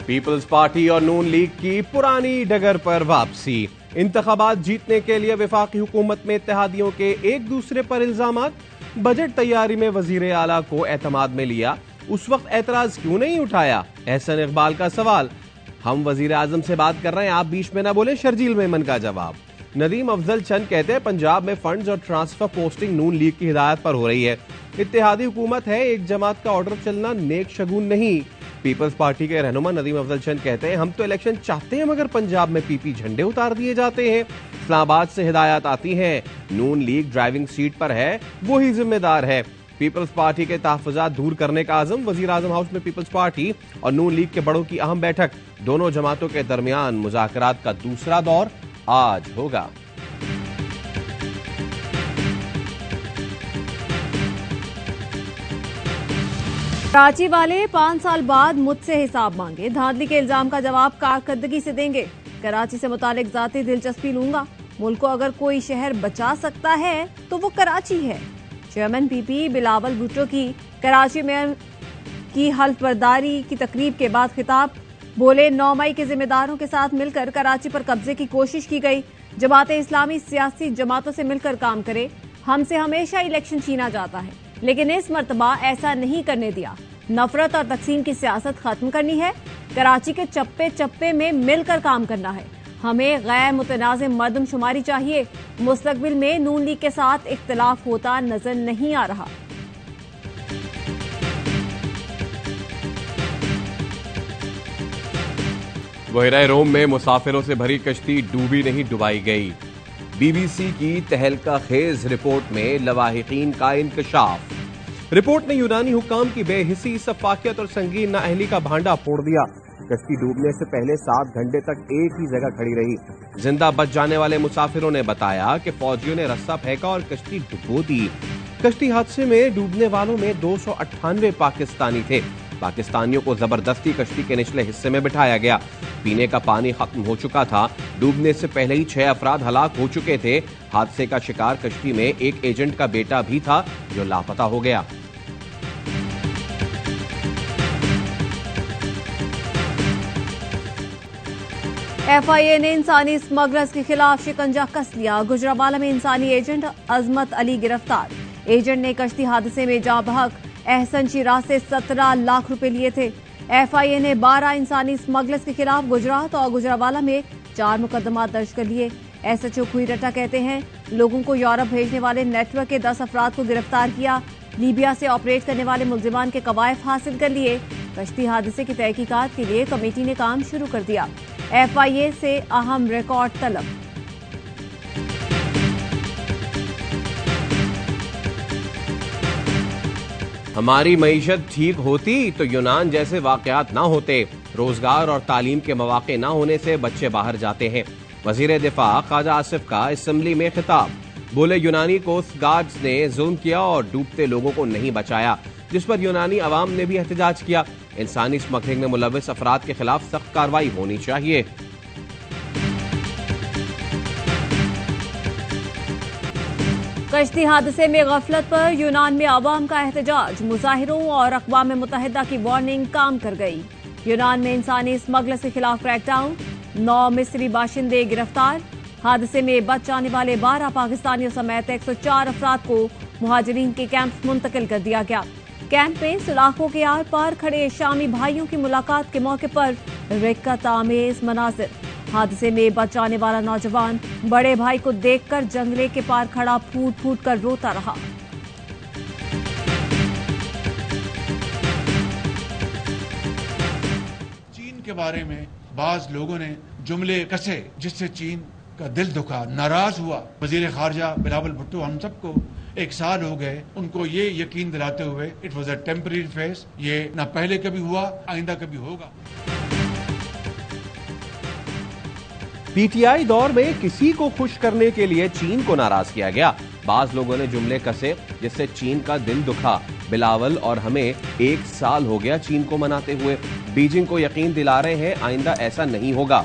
Peoples party और नून league की पुरानी डगर पर वापसी। इंतखाबात जीतने के लिए वफाकी हुकूमत में इत्तेहादियों के एक दूसरे पर इल्जामात। बजट तैयारी में वजीर आला को एतमाद में लिया, उस वक्त एतराज क्यों नहीं उठाया? एहसन इकबाल का सवाल। हम वजीर आजम से बात कर रहे हैं, आप बीच में ना बोले। शर्जील मेमन का जवाब। नदीम अफजल चंद कहते हैं पंजाब में फंड्स और ट्रांसफर पोस्टिंग नून लीग की हिदायत पर हो रही है। इत्तेहादी हुकूमत है, एक जमात का ऑर्डर चलना नेक शगुन नहीं। पीपल्स पार्टी के रहनुमा नदीम अफजल चंद कहते हैं हम तो इलेक्शन चाहते हैं मगर पंजाब में पीपी झंडे उतार दिए जाते हैं। इस्लामाबाद से हिदायत आती है, नून लीग ड्राइविंग सीट पर है, वही जिम्मेदार है। पीपल्स पार्टी के तहफ़्फ़ुज़ात दूर करने का आज़म। वज़ीर आज़म हाउस में पीपल्स पार्टी और नून लीग के बड़ों की अहम बैठक। दोनों जमातों के दरमियान मुज़ाकरात का दूसरा दौर आज होगा। कराची वाले 5 साल बाद मुझसे हिसाब मांगे, धांधली के इल्जाम का जवाब कारकर्दगी से देंगे। कराची से मुतालिक जाती दिलचस्पी लूंगा। मुल्क को अगर कोई शहर बचा सकता है तो वो कराची है। चेयरमैन पीपी बिलावल भुट्टो की कराची में की हल्फबर्दारी की तकरीब के बाद खिताब। बोले 9 मई के जिम्मेदारों के साथ मिलकर कराची पर कब्जे की कोशिश की गई। जमाते इस्लामी सियासी जमातों से मिलकर काम करे। हमसे हमेशा इलेक्शन छीना जाता है, लेकिन इस मर्तबा ऐसा नहीं करने दिया। नफरत और तकसीम की सियासत खत्म करनी है। कराची के चप्पे चप्पे में मिलकर काम करना है। हमें गैर मुतनाज़िम मर्दमशुमारी चाहिए। मुस्तकबिल में नून लीग के साथ इख्तिलाफ होता नजर नहीं आ रहा। बहरा रोम में मुसाफिरों से भरी कश्ती डूबी नहीं डुबाई गई। बीबीसी की तहलका खेज रिपोर्ट में लवाहिकीन का इंकशाफ। रिपोर्ट ने यूनानी हुकाम की बेहिसी, सफाकियत और संगीन नाअहली का भांडा फोड़ दिया। कश्ती डूबने से पहले 7 घंटे तक एक ही जगह खड़ी रही। जिंदा बच जाने वाले मुसाफिरों ने बताया कि फौजियों ने रस्सा फेंका और कश्ती डुबो दी। कश्ती हादसे में डूबने वालों में 298 पाकिस्तानी थे। पाकिस्तानियों को जबरदस्ती कश्ती के निचले हिस्से में बिठाया गया। पीने का पानी खत्म हो चुका था। डूबने से पहले ही 6 अफराद हलाक हो चुके थे। हादसे का शिकार कश्ती में एक एजेंट का बेटा भी था जो लापता हो गया। FIA ने इंसानी स्मगलर्स के खिलाफ शिकंजा कस लिया। गुजरावाला में इंसानी एजेंट अजमत अली गिरफ्तार। एजेंट ने कश्ती हादसे में जाँ बहक एहसन शिराज से 17 लाख रुपए लिए थे। FIA ने 12 इंसानी स्मगलर्स के खिलाफ गुजरात और गुजरावाला में 4 मुकदमा दर्ज कर लिए। SHO खुईरटा कहते हैं लोगों को यूरोप भेजने वाले नेटवर्क के 10 अफराद को गिरफ्तार किया। लीबिया से ऑपरेट करने वाले मुल्जिमान के कवायद हासिल कर लिए। कश्ती हादसे की तहकीकात के लिए कमेटी ने काम शुरू कर दिया। FIA से अहम रिकॉर्ड तलब। हमारी मईशत ठीक होती तो यूनान जैसे वाकयात ना होते। रोजगार और तालीम के मौके ना होने से बच्चे बाहर जाते हैं। वजीर दिफा ख्वाजा आसिफ का असेंबली में खिताब। बोले यूनानी कोस्ट गार्ड्स ने जुल्म किया और डूबते लोगों को नहीं बचाया, जिस पर यूनानी अवाम ने भी एहतजाज किया। इंसानी स्मगलिंग में मुलव्विस अफराद के खिलाफ सख्त कार्रवाई होनी चाहिए। कश्ती हादसे में गफलत पर यूनान में अवाम का एहतजाज। मुजाहिरों और अक़वाम मुत्तहिदा की वार्निंग काम कर गई। यूनान में इंसानी स्मगलर्स के खिलाफ क्रैकडाउन। 9 मिस्री बाशिंदे गिरफ्तार। हादसे में बच जाने वाले 12 पाकिस्तानियों समेत 104 अफराद को मुहाजिरीन के कैंप मुंतकिल कर दिया गया। कैंप में सलाखों के आर पार खड़े शामी भाइयों की मुलाकात के मौके पर रिक्कत आमेज मनाजिर। हादसे में बच जाने वाला नौजवान बड़े भाई को देखकर जंगले के पार खड़ा फूट फूट कर रोता रहा। चीन के बारे में बाज लोगों ने जुमले कसे जिससे चीन का दिल दुखा, नाराज हुआ। वजीर खारजा बिलावल भुट्टो हम सबको 1 साल हो गए उनको ये यकीन दिलाते हुए it was a temporary phase, ये ना पहले कभी हुआ आइंदा कभी होगा। PTI दौर में किसी को खुश करने के लिए चीन को नाराज किया गया। बाज लोगों ने जुमले कसे जिससे चीन का दिल दुखा। बिलावल और हमें 1 साल हो गया चीन को मनाते हुए। बीजिंग को यकीन दिला रहे हैं आइंदा ऐसा नहीं होगा।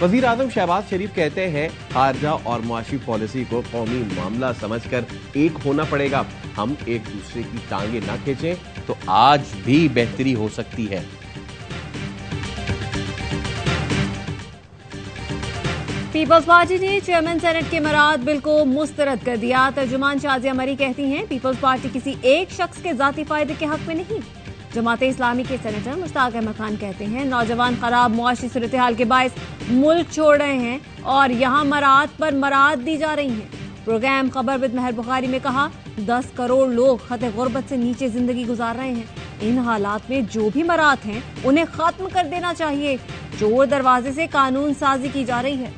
वजीर आजम शहबाज शरीफ कहते हैं खारजा और मुआशी पॉलिसी को कौमी मामला समझकर एक होना पड़ेगा। हम एक दूसरे की टांगे न खींचें तो आज भी बेहतरी हो सकती है। पीपल्स पार्टी ने चेयरमैन सेनेट के मराद बिल को मुस्तरद कर दिया। तर्जुमान शाजिया मरी कहती हैं पीपल्स पार्टी किसी एक शख्स के जाती फायदे के हक में नहीं। जमाते इस्लामी के सेनेटर मुश्ताक अहमद खान कहते हैं नौजवान खराब मुआशी सूरत हाल के बायस मुल्क छोड़ रहे हैं और यहाँ मराद पर मराद दी जा रही हैं। प्रोग्राम खबर विद मेहर बुखारी में कहा 10 करोड़ लोग खते गुर्बत से नीचे जिंदगी गुजार रहे हैं। इन हालात में जो भी मराद हैं उन्हें खत्म कर देना चाहिए। चोर दरवाजे से कानून साजी की जा रही है।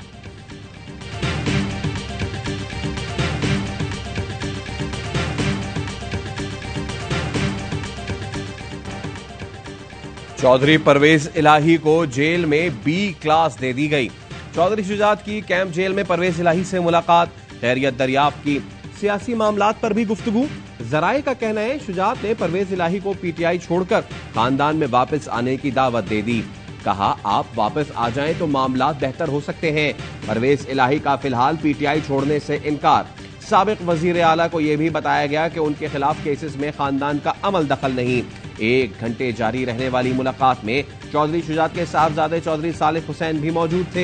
चौधरी परवेज इलाही को जेल में बी क्लास दे दी गई। चौधरी शुजात की कैंप जेल में परवेज इलाही से मुलाकात, खैरियत दरियाफ्त की, सियासी मामलात पर भी गुफ्तगू। जराए का कहना है शुजात ने परवेज इलाही को पीटीआई छोड़कर खानदान में वापस आने की दावत दे दी। कहा आप वापस आ जाएं तो मामलात बेहतर हो सकते हैं। परवेज इलाही का फिलहाल पीटीआई छोड़ने से इनकार। साबिक वजीर आला को यह भी बताया गया कि उनके खिलाफ केसेस में खानदान का अमल दखल नहीं। 1 घंटे जारी रहने वाली मुलाकात में चौधरी शुजात के साहबजादे चौधरी सालिक हुसैन भी मौजूद थे।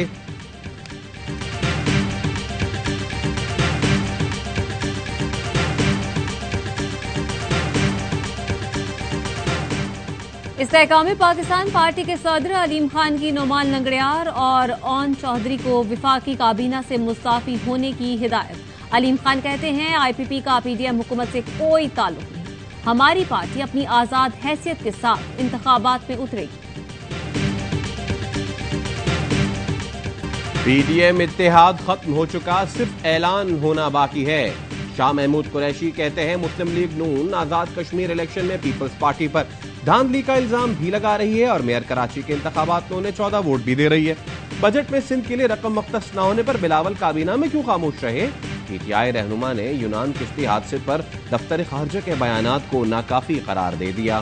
इस्तेहकाम पाकिस्तान पार्टी के सदर अलीम खान की नोमान लंगड़ियार और ओन चौधरी को विफाकी काबीना से मुस्ताफी होने की हिदायत। अलीम खान कहते हैं आईपीपी का पीडीएम हुकूमत से कोई ताल्लुक नहीं। हमारी पार्टी अपनी आजाद हैसियत के साथ इंतखाबात में उतरेगी। पीडीएम इत्तेहाद खत्म हो चुका, सिर्फ ऐलान होना बाकी है। शाह महमूद कुरैशी कहते हैं मुस्लिम लीग नून आजाद कश्मीर इलेक्शन में पीपल्स पार्टी पर धांधली का इल्जाम भी लगा रही है और मेयर कराची के इंतखाबात में उन्हें 14 वोट भी दे रही है। बजट में सिंध के लिए रकम मख्तस न होने पर बिलावल काबीना में क्यों खामोश रहे? पीटीआई रहनुमा ने यूनान किश्ती हादसे पर दफ्तर खारजा के बयानात को नाकाफी करार दे दिया।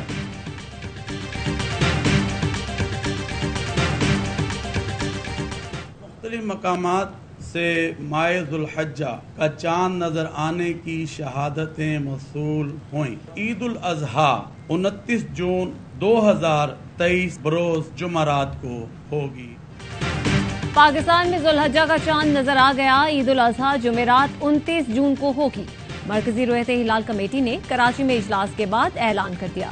मुख्तलिफ मकामात से माह जुल्हज्जा का चांद नजर आने की शहादतें मौसूल हुई। ईद उल अजहा 29 जून 2023 बरोज जुमेरात को होगी। पाकिस्तान में जुल्हज्जा का चांद नजर आ गया। ईद उल अजहा जुमेरात 29 जून को होगी। मरकजी रोयते हिलाल कमेटी ने कराची में इजलास के बाद ऐलान कर दिया।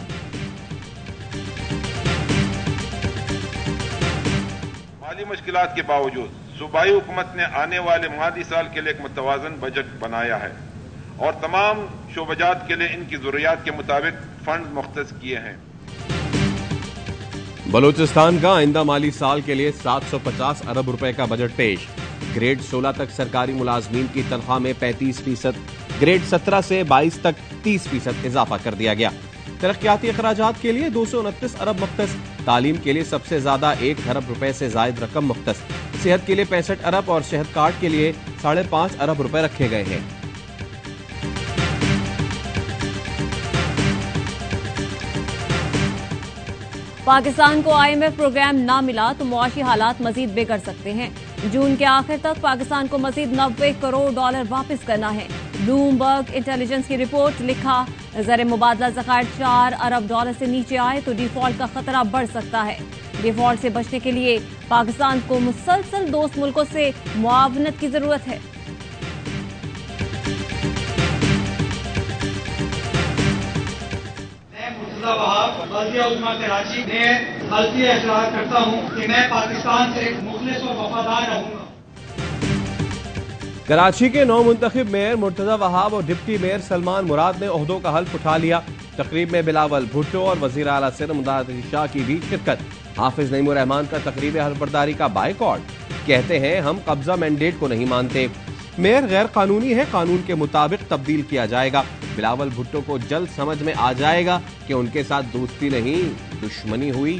माली मुश्किलात के बावजूद सूबाई हुकूमत ने आने वाले माली साल के लिए एक मुतवाजन बजट बनाया है और तमाम शोबजात के लिए इनकी जरूरियात के मुताबिक फंड मुख्तस किए हैं। बलूचिस्तान का आइंदा माली साल के लिए 750 अरब रुपए का बजट पेश। ग्रेड 16 तक सरकारी मुलाजमीन की तनख्वाह में 35%, ग्रेड 17 से 22 तक 30% इजाफा कर दिया गया। तरक्याती अखराजात के लिए 229 अरब मुख्तस, तालीम के लिए सबसे ज्यादा 1 अरब रुपए से जायद रकम मुख्तस, सेहत के लिए 65 अरब और सेहत कार्ड के लिए 5.5 अरब रुपए रखे गए हैं। पाकिस्तान को आईएमएफ प्रोग्राम ना मिला तो मुआशी हालात मजीद बिगड़ सकते हैं। जून के आखिर तक पाकिस्तान को मजीद 90 करोड़ डॉलर वापस करना है। ब्लूमबर्ग इंटेलिजेंस की रिपोर्ट लिखा ज़र मुबादला ज़खायर 4 अरब डॉलर से नीचे आए तो डिफॉल्ट का खतरा बढ़ सकता है। डिफॉल्ट से बचने के लिए पाकिस्तान को मुसलसल दोस्त मुल्कों से मुआवनत की जरूरत है। कराची ने गलती एतराज करता हूँ कि मैं पाकिस्तान से मुखलिस और वफादार रहूंगा। कराची के नौ मुंतखब मेयर मुर्तजा वहाब और डिप्टी मेयर सलमान मुराद ने ओहदों का हल्फ उठा लिया। तकरीब में बिलावल भुट्टो और वजीर आला सिर मुमताज अली शाह की भी शिरकत। हाफिज नईमुर रहमान का तकरीब हल्फबरदारी का बायकॉट। कहते हैं हम कब्जा मैंडेट को नहीं मानते। मेयर गैर कानूनी है, कानून के मुताबिक तब्दील किया जाएगा। बिलावल भुट्टो को जल्द समझ में आ जाएगा कि उनके साथ दोस्ती नहीं दुश्मनी हुई।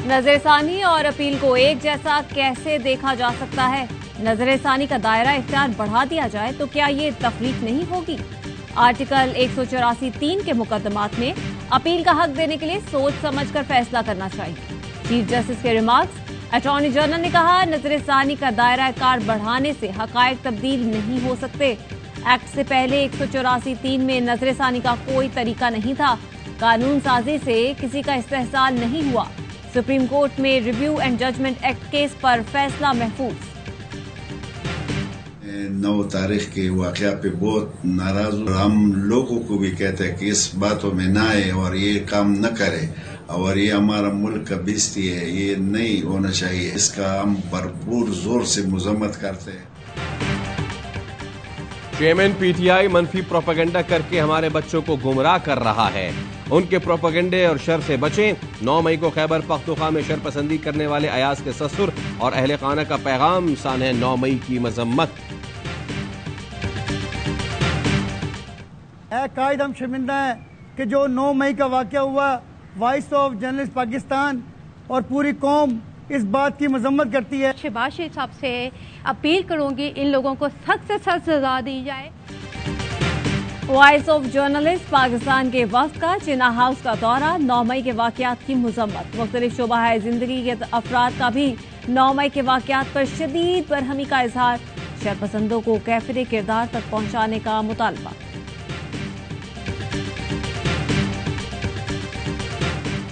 नजरसानी और अपील को एक जैसा कैसे देखा जा सकता है? नजरसानी का दायरा इख्तियार बढ़ा दिया जाए तो क्या ये तफरीक नहीं होगी? आर्टिकल 184(3) के मुकदमात में अपील का हक देने के लिए सोच समझकर फैसला करना चाहिए। चीफ जस्टिस के रिमार्क्स। अटॉर्नी जनरल ने कहा नजरसानी का दायरा कार बढ़ाने से हकायक तब्दील नहीं हो सकते। एक्ट से पहले 184(3) में नजरसानी का कोई तरीका नहीं था। कानून साजी से किसी का इस्तेहसाल नहीं हुआ। सुप्रीम कोर्ट में review and judgment act case पर फैसला महफूज। 9 तारीख के वाकया पे बहुत नाराज हूं। हम लोगों को भी कहते हैं कि इस बातों में ना आए और ये काम न करे, और ये हमारा मुल्क का बेइज्जती है, ये नहीं होना चाहिए। इसका हम भरपूर जोर से मजम्मत करते हैं। चेयरमैन पीटीआई मनफी प्रोपेगेंडा करके हमारे बच्चों को गुमराह कर रहा है। उनके प्रोपेगेंडे और शर से बचें। 9 मई को खैबर पख्तूनख्वा में शर पसंदी करने वाले अयाज के ससुर और अहले खाना का पैगाम, सानह 9 मई की मजम्मत। कायद हम शर्मिंदा हैं कि जो 9 मई का वाक़या हुआ, वॉइस ऑफ जर्नलिस्ट पाकिस्तान और पूरी कौम इस बात की मजम्मत करती है। शहबाज शरीफ साहब से अपील करूंगी इन लोगों को सख्त से सख्त सजा दी जाए। वॉइस ऑफ जर्नलिस्ट पाकिस्तान के वफ्द का चिना हाउस का दौरा, 9 मई के वाकयात की मजम्मत। मुख्तलिफ शोबा जिंदगी के अफराद का भी 9 मई के वाकयात पर शदीद बरहमी का इजहार। शरपसंदों को कैफिर किरदार तक पहुंचाने का मुतालबा।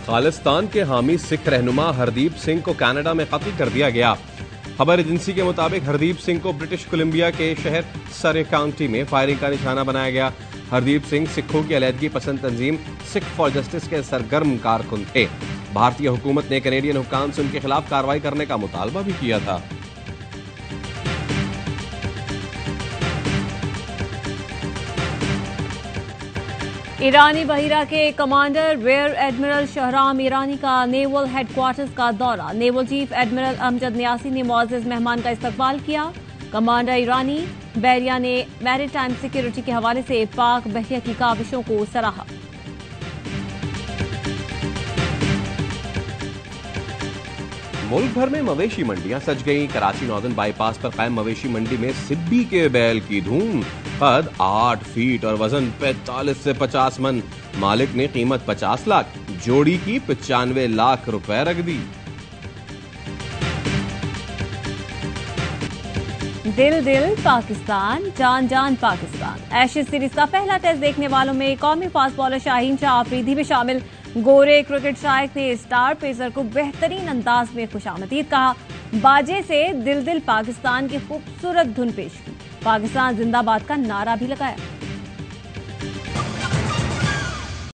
खालिस्तान के हामी सिख रहनुमा हरदीप सिंह को कनाडा में कत्ल कर दिया गया। खबर एजेंसी के मुताबिक हरदीप सिंह को ब्रिटिश कोलंबिया के शहर सरे काउंटी में फायरिंग का निशाना बनाया गया। हरदीप सिंह सिखों की अलहदगी पसंद तंजीम सिख फॉर जस्टिस के सरगर्म कारकुन थे। भारतीय हुकूमत ने कैनेडियन हुक्काम से उनके खिलाफ कार्रवाई करने का मुतालबा भी किया था। ईरानी बहिरा के कमांडर रियर एडमिरल शहराम ईरानी का नेवल हेडक्वार्टर्स का दौरा। नेवल चीफ एडमिरल अमजद नियासी ने मुअज़्ज़ज़ मेहमान का इस्तकबाल किया। कमांडर ईरानी बहरिया ने मैरीटाइम सिक्योरिटी के हवाले से पाक बहरिया की काविशों को सराहा। मुल्क भर में मवेशी मंडियां सज गईं। कराची नॉर्दर्न बाईपास पर कायम मवेशी मंडी में सिब्बी के बैल की धूम। कद 8 फीट और वजन 45 से 50 मन। मालिक ने कीमत 50 लाख, जोड़ी की 95 लाख रुपए रख दी। दिल दिल पाकिस्तान, जान जान पाकिस्तान। एशेज सीरीज का पहला टेस्ट देखने वालों में कौमी फास्ट बॉलर शाहीन शाह आफरीदी भी शामिल। गोरे क्रिकेट शाइक ने स्टार पेसर को बेहतरीन अंदाज में खुशामदीद कहा। बाजे से दिल दिल पाकिस्तान की खूबसूरत धुन पेश की। पाकिस्तान जिंदाबाद का नारा भी लगाया।